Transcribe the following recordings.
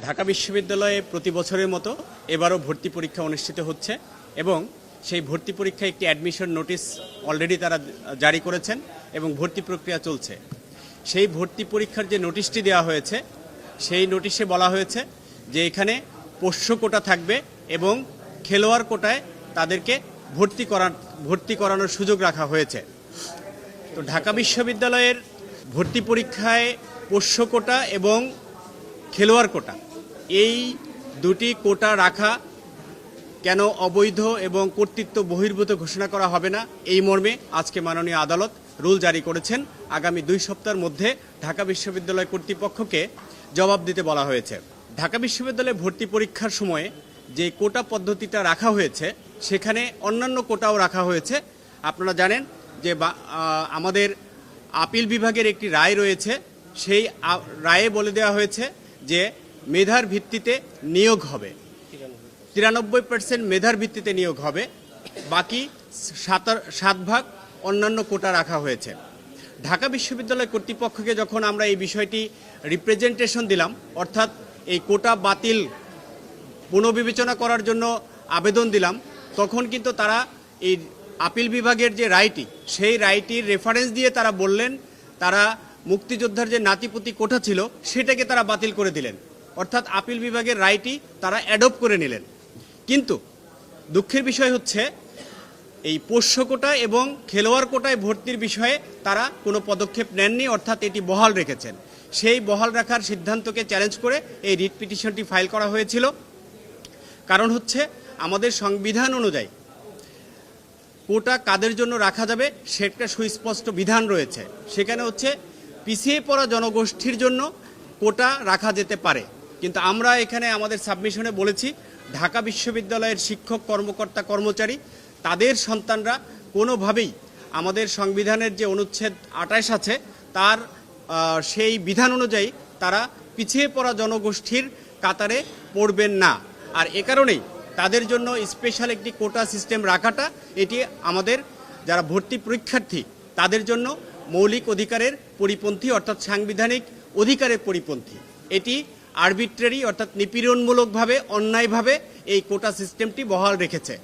ঢাকা বিশ্ববিদ্যালয়ে প্রতি বছরের মতো এবারও ভর্তি পরীক্ষা অনুষ্ঠিত হচ্ছে এবং সেই ভর্তি পরীক্ষায় একটি অ্যাডমিশন নোটিশ অলরেডি তারা জারি করেছেন এবং ভর্তি প্রক্রিয়া চলছে। সেই ভর্তি পরীক্ষার যে নোটিশটি দেওয়া হয়েছে সেই নোটিশে বলা হয়েছে যে এখানে পোষ্য কোটা থাকবে এবং খেলোয়াড় কোটায় তাদেরকে ভর্তি করানোর সুযোগ রাখা হয়েছে। তো ঢাকা বিশ্ববিদ্যালয়ের ভর্তি পরীক্ষায় পোষ্য কোটা এবং খেলোয়াড় কোটা এই দুটি কোটা রাখা কেন অবৈধ এবং কর্তৃত্ব বহির্ভূত ঘোষণা করা হবে না, এই মর্মে আজকে মাননীয় আদালত রুল জারি করেছেন। আগামী 2 সপ্তাহের মধ্যে ঢাকা বিশ্ববিদ্যালয় কর্তৃপক্ষকে জবাব দিতে বলা হয়েছে। ঢাকা বিশ্ববিদ্যালয়ে ভর্তি পরীক্ষার সময়ে যে কোটা পদ্ধতিটা রাখা হয়েছে সেখানে অন্যান্য কোটাও রাখা হয়েছে। আপনারা জানেন যে আমাদের আপিল বিভাগের একটি রায় রয়েছে, সেই রায়ে বলে দেওয়া হয়েছে যে মেধার ভিত্তিতে নিয়োগ হবে, 93% মেধার ভিত্তিতে নিয়োগ হবে, বাকি 7 অন্যান্য কোটা রাখা হয়েছে। ঢাকা বিশ্ববিদ্যালয় কর্তৃপক্ষকে যখন আমরা এই বিষয়টি রিপ্রেজেন্টেশন দিলাম, অর্থাৎ এই কোটা বাতিল পুনর্বিবেচনা করার জন্য আবেদন দিলাম, তখন কিন্তু তারা এই আপিল বিভাগের যে রায়টি সেই রায়টির রেফারেন্স দিয়ে তারা বললেন তারা মুক্তিযোদ্ধার যে নাতিপুতি কোটা ছিল সেটাকে তারা বাতিল করে দিলেন, অর্থাৎ আপিল বিভাগের রায়টি তারা অ্যাডপ্ট করে নিলেন। কিন্তু দুঃখের বিষয় হচ্ছে এই পোষ্য কোটা এবং খেলোয়াড় কোটায় ভর্তির বিষয়ে তারা কোনো পদক্ষেপ নেননি, অর্থাৎ এটি বহাল রেখেছেন। সেই বহাল রাখার সিদ্ধান্তকে চ্যালেঞ্জ করে এই রিট পিটিশনটি ফাইল করা হয়েছিল। কারণ হচ্ছে আমাদের সংবিধান অনুযায়ী কোটা কাদের জন্য রাখা যাবে সেটা সুস্পষ্ট বিধান রয়েছে। সেখানে হচ্ছে পিছিয়ে পড়া জনগোষ্ঠীর জন্য কোটা রাখা যেতে পারে, কিন্তু আমরা এখানে আমাদের সাবমিশনে বলেছি ঢাকা বিশ্ববিদ্যালয়ের শিক্ষক কর্মকর্তা কর্মচারী তাদের সন্তানরা কোনোভাবেই আমাদের সংবিধানের যে অনুচ্ছেদ 28 আছে তার সেই বিধান অনুযায়ী তারা পিছিয়ে পড়া জনগোষ্ঠীর কাতারে পড়বেন না। আর এ কারণেই তাদের জন্য স্পেশাল একটি কোটা সিস্টেম রাখাটা এটি আমাদের যারা ভর্তি পরীক্ষার্থী তাদের জন্য মৌলিক অধিকারের পরিপন্থী, অর্থাৎ সাংবিধানিক অধিকারের পরিপন্থী। এটি আরবিট্রারি অর্থাৎ নিপীড়নমূলকভাবে অন্যায়ভাবে এই কোটা সিস্টেমটি বহাল রেখেছে।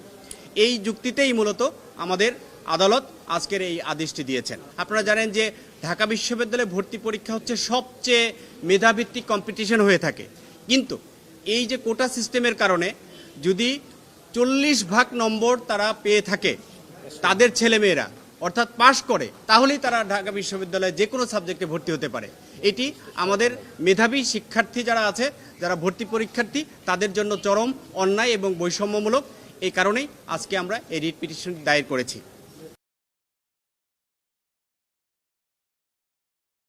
এই যুক্তিতেই মূলত আমাদের আদালত আজকের এই আদেশটি দিয়েছেন। আপনারা জানেন যে ঢাকা বিশ্ববিদ্যালয়ে ভর্তি পরীক্ষা হচ্ছে সবচেয়ে মেধাভিত্তিক কম্পিটিশন হয়ে থাকে, কিন্তু এই যে কোটা সিস্টেমের কারণে যদি 40% নম্বর তারা পেয়ে থাকে তাদের ছেলেমেয়েরা, অর্থাৎ পাশ করে, তাহলেই তারা ঢাকা বিশ্ববিদ্যালয়ে যে কোনো সাবজেক্টে ভর্তি হতে পারে। এটি আমাদের মেধাবী শিক্ষার্থী যারা আছে, যারা ভর্তি পরীক্ষার্থী, তাদের জন্য চরম অন্যায় এবং বৈষম্যমূলক। এই কারণেই আজকে আমরা এই রিট পিটিশন দায়ের করেছি।